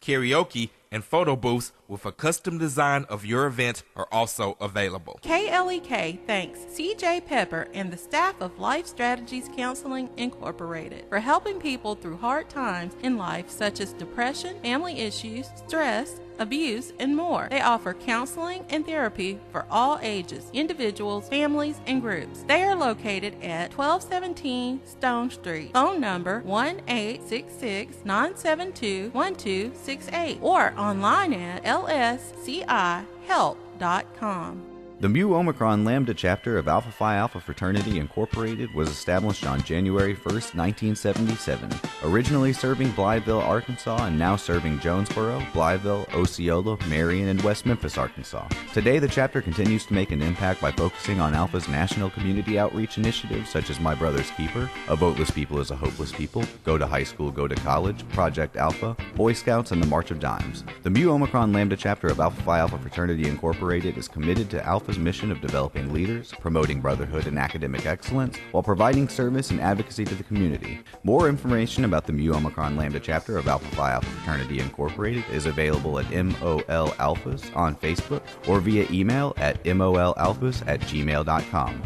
Karaoke and photo booths with a custom design of your event are also available. KLEK thanks CJ Pepper and the staff of Life Strategies Counseling Incorporated for helping people through hard times in life such as depression, family issues, stress, abuse, and more. They offer counseling and therapy for all ages, individuals, families, and groups. They are located at 1217 Stone Street. Phone number 1-866-972-1268 or online at lscihelp.com. The Mu Omicron Lambda chapter of Alpha Phi Alpha Fraternity Incorporated was established on January 1st, 1977, originally serving Blytheville, Arkansas, and now serving Jonesboro, Blytheville, Osceola, Marion, and West Memphis, Arkansas. Today, the chapter continues to make an impact by focusing on Alpha's national community outreach initiatives such as My Brother's Keeper, A Voteless People is a Hopeless People, Go to High School, Go to College, Project Alpha, Boy Scouts, and the March of Dimes. The Mu Omicron Lambda chapter of Alpha Phi Alpha Fraternity Incorporated is committed to Alpha's mission of developing leaders, promoting brotherhood and academic excellence, while providing service and advocacy to the community. More information about the Mu Omicron Lambda chapter of Alpha Phi Alpha Fraternity Incorporated is available at MOL Alphas on Facebook or via email at molalphas@gmail.com.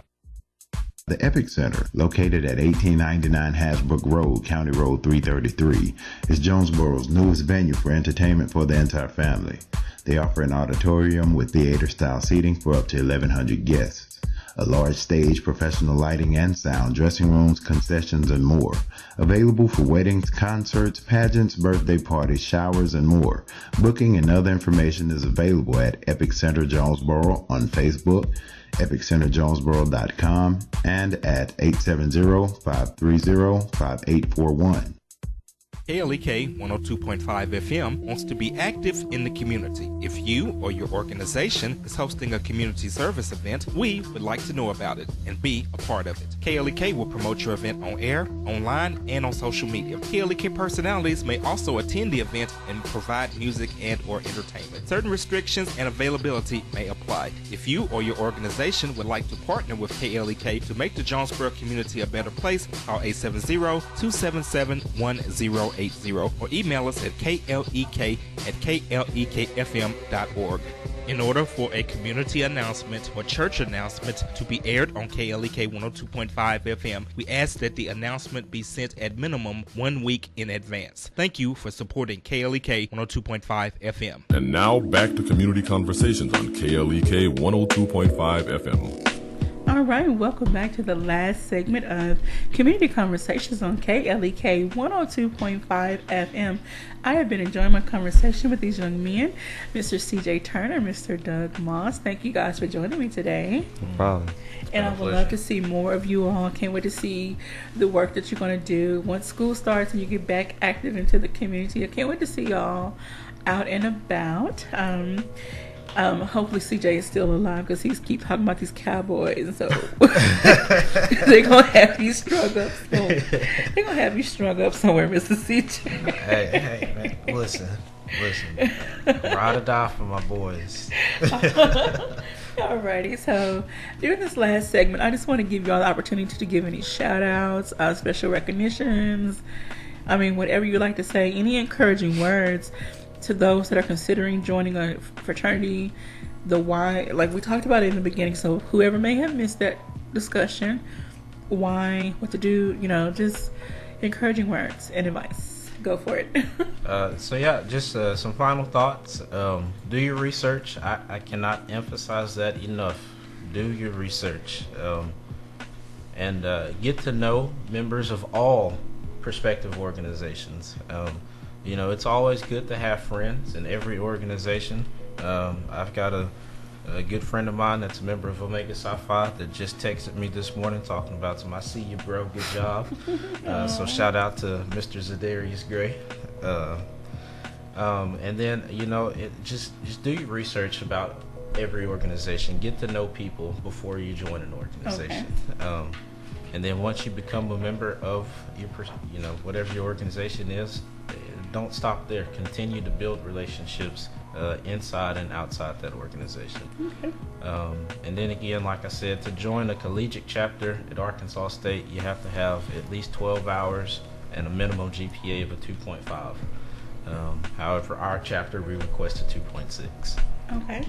The Epic Center, located at 1899 Hasbrook Road, County Road 333, is Jonesboro's newest venue for entertainment for the entire family. They offer an auditorium with theater-style seating for up to 1,100 guests, a large stage, professional lighting and sound, dressing rooms, concessions, and more. Available for weddings, concerts, pageants, birthday parties, showers, and more. Booking and other information is available at Epic Center Jonesboro on Facebook, epiccenterjonesboro.com, and at 870-530-5841. KLEK 102.5 FM wants to be active in the community. If you or your organization is hosting a community service event, we would like to know about it and be a part of it. KLEK will promote your event on air, online, and on social media. KLEK personalities may also attend the event and provide music and or entertainment. Certain restrictions and availability may apply. If you or your organization would like to partner with KLEK to make the Jonesboro community a better place, call 870-277-1080 or email us at klek@klekfm.org. In order for a community announcement or church announcement to be aired on KLEK 102.5 FM, we ask that the announcement be sent at minimum 1 week in advance. Thank you for supporting KLEK 102.5 FM. And now back to Community Conversations on KLEK 102.5 FM. All right, welcome back to the last segment of Community Conversations on KLEK 102.5 FM. I have been enjoying my conversation with these young men, Mr. CJ Turner, Mr. Doug Moss. Thank you guys for joining me today. No problem. And I would love to see more of you all. Can't wait to see the work that you're going to do once school starts and you get back active into the community. I can't wait to see y'all out and about. Hopefully CJ is still alive because he's keep talking about these Cowboys, so they're gonna have you strung up. They're gonna have you strung up somewhere, Mr. CJ. Hey, man, listen. Ride or die for my boys. Alrighty, so during this last segment, I just want to give you all the opportunity to give any shout outs, special recognitions. I mean, whatever you like to say, any encouraging words to those that are considering joining a fraternity, the why, like we talked about it in the beginning, so whoever may have missed that discussion, why, what to do, just encouraging words and advice. Go for it. Just some final thoughts. Do your research. I cannot emphasize that enough. Do your research. And get to know members of all prospective organizations. It's always good to have friends in every organization. I've got a good friend of mine that's a member of Omega Psi Phi that just texted me this morning talking about I see you, bro. Good job. So shout out to Mr. Zadarius Gray. And then, just do your research about every organization. Get to know people before you join an organization. Okay. And then once you become a member of your, whatever your organization is, don't stop there. Continue to build relationships inside and outside that organization. Okay. And then again, like I said, to join a collegiate chapter at Arkansas State, you have to have at least 12 hours and a minimum GPA of a 2.5. However, our chapter, we request a 2.6. Okay.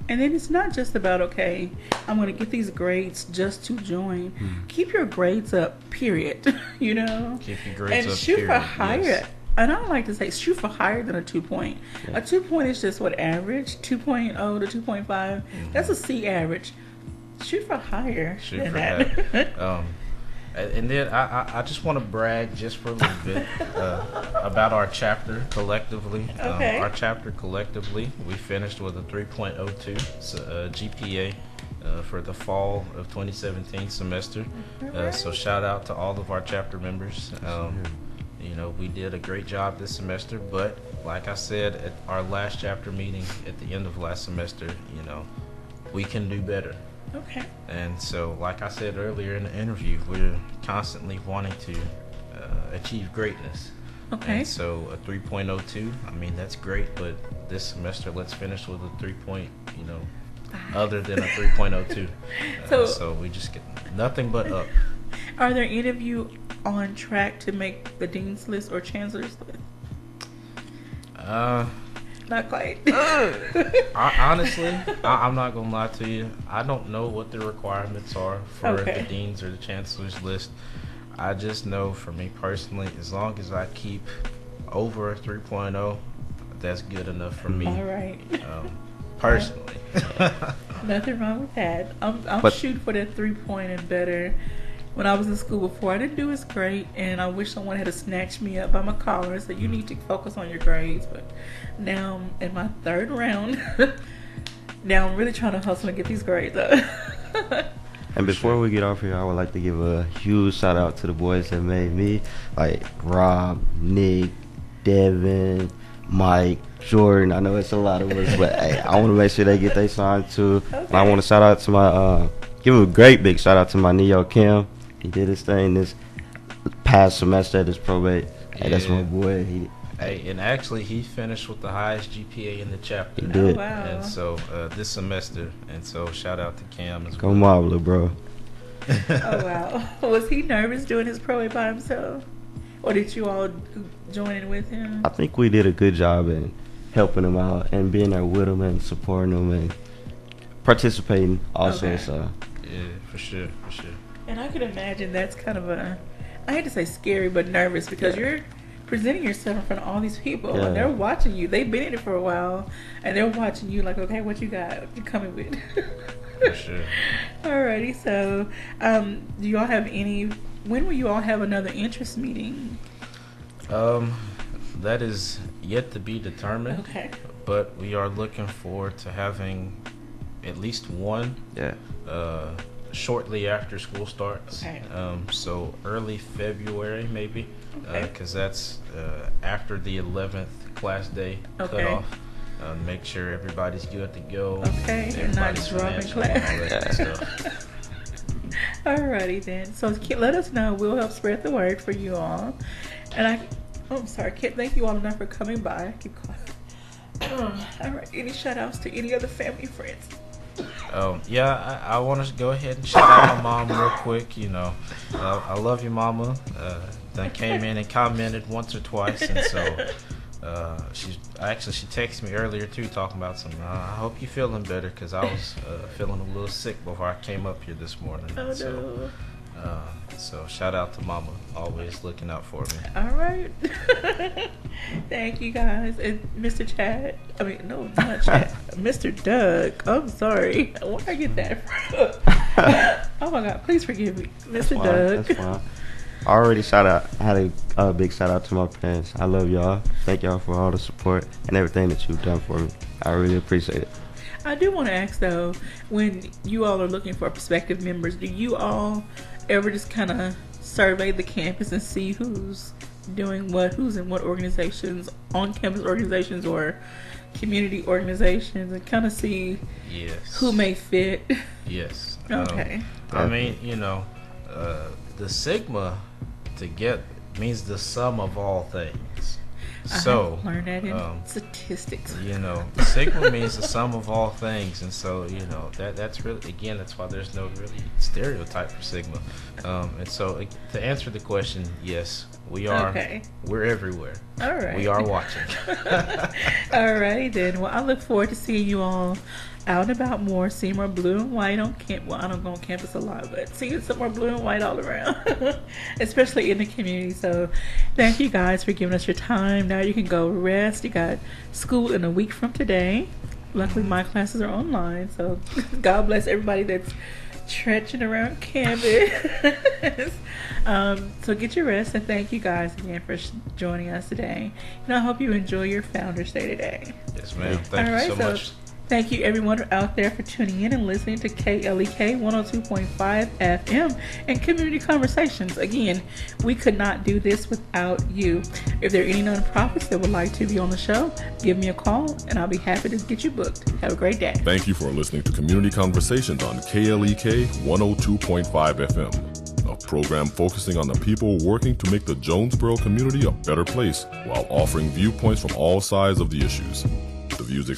And then it's not just about, okay, I'm going to get these grades just to join. Keep your grades up, period. Keep your grades up, and shoot period. for higher. Yes. And I don't like to say shoot for higher than a 2 point. Yeah. A 2 point is just what, average? 2.0 to 2.5. That's a C average. Shoot for higher than that. And then I just want to brag just for a little bit about our chapter collectively. Okay. Our chapter collectively, we finished with a 3.02 GPA for the fall of 2017 semester. So shout out to all of our chapter members. You know, we did a great job this semester, but like I said at our last chapter meeting at the end of last semester, you know, we can do better. Okay. And so, like I said earlier in the interview, we're constantly wanting to achieve greatness. Okay. And so a 3.02, I mean, that's great, but this semester, let's finish with a 3 point, you know, other than a 3.02. So we just get nothing but up. Are there any of you on track to make the dean's list or chancellor's list? Not quite. Honestly, I'm not gonna lie to you. I don't know what the requirements are for the dean's or the chancellor's list. I just know, for me personally, as long as I keep over a 3.0, that's good enough for me. All right. Personally. Nothing wrong with that. I'm shooting for that 3 point and better. When I was in school before, I didn't do as great, and I wish someone had snatched me up by my collar and said, you need to focus on your grades. But now I'm in my third round. Now I'm really trying to hustle and get these grades up. And before we get off here, I would like to give a huge shout out to the boys that made me, like Rob, Nick, Devin, Mike, Jordan. I know it's a lot of us, but hey, I want to make sure they get their sign too. Okay. And I want to shout out to my, give a great big shout out to my Neo Kim. He did his thing this past semester at his probate. Hey, that's my boy. And actually, he finished with the highest GPA in the chapter. He did. Oh, wow. And so this semester, and so shout out to Cam as well. Go Marvel, bro. Oh wow! Was he nervous doing his probate by himself, or did you all join in with him? I think we did a good job in helping him out and being there with him and supporting him and participating also. Okay. So yeah, for sure. And I could imagine that's kind of I hate to say scary, but nervous, because you're presenting yourself in front of all these people and they're watching you. They've been in it for a while and they're watching you like, okay, what you got? What you coming with? For sure. Alrighty, so do y'all have when will you all have another interest meeting? That is yet to be determined. Okay. But we are looking forward to having at least one. Yeah. Shortly after school starts. Okay. So early February maybe, because that's after the 11th class day cutoff. Make sure everybody's good to go. Okay, you're not dropping class. Alrighty then. So let us know. We'll help spread the word for you all. And I'm sorry, can't thank you all enough for coming by. Keep quiet. Alright, any shout outs to any other family and friends? I want to go ahead and shout out my mom real quick. You know, I love you, mama. That came in and commented once or twice, and so she texted me earlier too, talking about some. I hope you're feeling better, because I was feeling a little sick before I came up here this morning. Oh no. So shout out to mama, always looking out for me. All right. Thank you guys. And Mr. Chad, not Chad, Mr. Doug. I'm sorry. Where did I get that from? Oh my God, please forgive me. Mr. Doug. That's fine. I already had a big shout out to my parents. I love y'all. Thank y'all for all the support and everything that you've done for me. I really appreciate it. I do want to ask though, when you all are looking for prospective members, do you all ever just kind of survey the campus and see who's doing what, who's in what organizations, on campus organizations or community organizations, and kind of see who may fit? Yes. Okay. I mean, the sigma to get means the sum of all things. So I learned that in statistics. The sigma means the sum of all things, and so that's really, again, that's why there's no really stereotype for sigma. And so to answer the question, yes, we are. Okay. We're everywhere. All right. We are watching. All right then. Well, I look forward to seeing you all out and about more, seeing more blue and white on campus. Well, I don't go on campus a lot, but seeing some more blue and white all around, especially in the community. So thank you guys for giving us your time. Now you can go rest. You got school in a week from today. Luckily, my classes are online. So God bless everybody that's Stretching around campus. So get your rest, and thank you guys again for joining us today. And I hope you enjoy your Founders Day today. Yes, ma'am. Thank you so much. Thank you everyone out there for tuning in and listening to KLEK 102.5 FM and Community Conversations. Again, we could not do this without you. If there are any nonprofits that would like to be on the show, give me a call and I'll be happy to get you booked. Have a great day. Thank you for listening to Community Conversations on KLEK 102.5 FM, a program focusing on the people working to make the Jonesboro community a better place while offering viewpoints from all sides of the issues. The views